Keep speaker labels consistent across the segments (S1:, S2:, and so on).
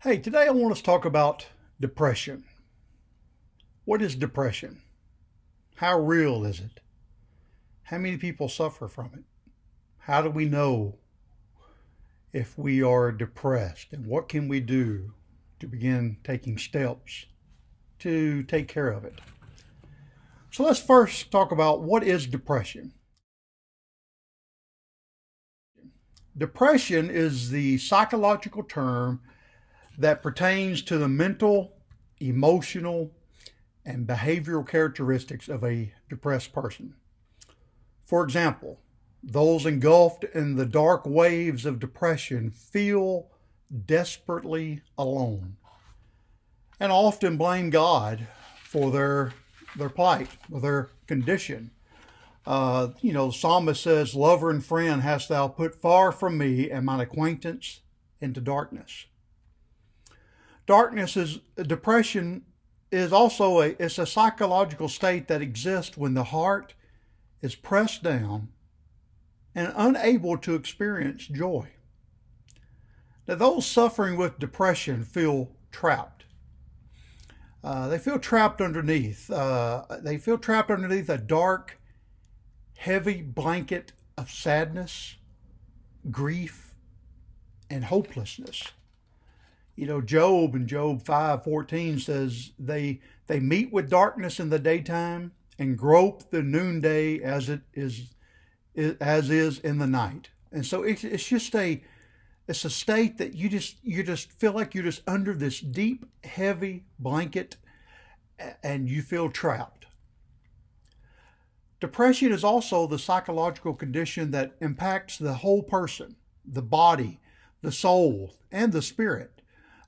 S1: Hey, today I want us to talk about depression. What is depression? How real is it? How many people suffer from it? How do we know if we are depressed? And what can we do to begin taking steps to take care of it? So let's first talk about what is depression. Depression is the psychological term that pertains to the mental, emotional, and behavioral characteristics of a depressed person. For example, those engulfed in the dark waves of depression feel desperately alone and often blame God for their plight or their condition. The psalmist says, "Lover and friend hast thou put far from me, and mine acquaintance into darkness." Depression is also it's a psychological state that exists when the heart is pressed down and unable to experience joy. Now, those suffering with depression feel trapped. They feel trapped underneath. They feel trapped underneath a dark, heavy blanket of sadness, grief, and hopelessness. Job in Job 5:14 says they meet with darkness in the daytime and grope the noonday as is in the night. And so it's a state that you just feel like you're just under this deep, heavy blanket and you feel trapped. Depression is also the psychological condition that impacts the whole person, the body, the soul, and the spirit.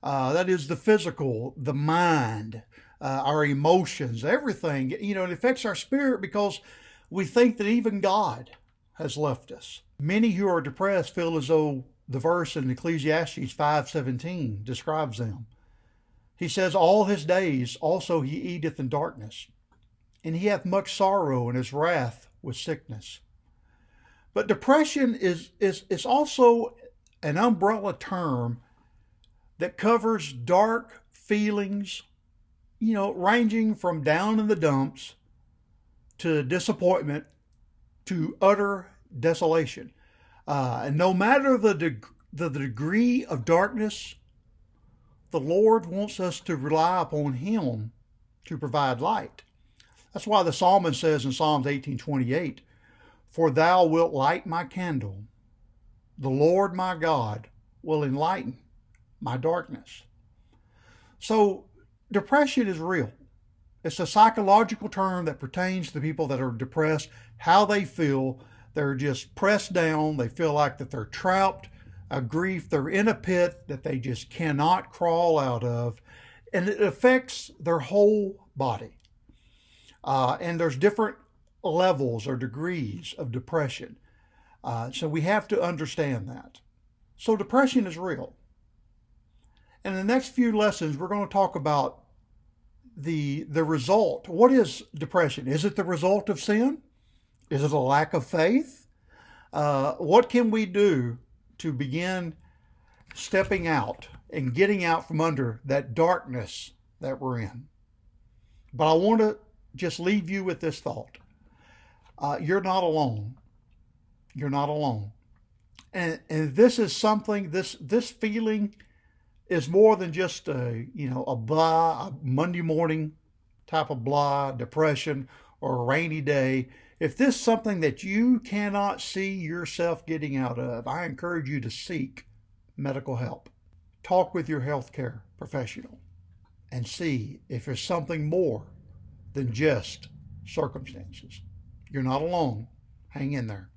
S1: That is the physical, the mind, our emotions, everything. It affects our spirit because we think that even God has left us. Many who are depressed feel as though the verse in Ecclesiastes 5:17 describes them. He says, "All his days also he eateth in darkness, and he hath much sorrow, and his wrath with sickness." But depression is also an umbrella term that covers dark feelings, ranging from down in the dumps to disappointment to utter desolation. And no matter the degree of darkness, the Lord wants us to rely upon Him to provide light. That's why the psalmist says in Psalms 18:28, "For thou wilt light my candle. The Lord my God will enlighten my darkness." So depression is real. It's a psychological term that pertains to people that are depressed, how they feel. They're just pressed down. They feel like that they're trapped, a grief. They're in a pit that they just cannot crawl out of. And it affects their whole body. And there's different levels or degrees of depression. So we have to understand that. So depression is real. In the next few lessons, we're going to talk about the result. What is depression? Is it the result of sin? Is it a lack of faith? What can we do to begin stepping out and getting out from under that darkness that we're in? But I want to just leave you with this thought. You're not alone. You're not alone. And this is something, this feeling is more than just a Monday morning type of blah, depression, or a rainy day. If this is something that you cannot see yourself getting out of, I encourage you to seek medical help. Talk with your healthcare professional and see if there's something more than just circumstances. You're not alone. Hang in there.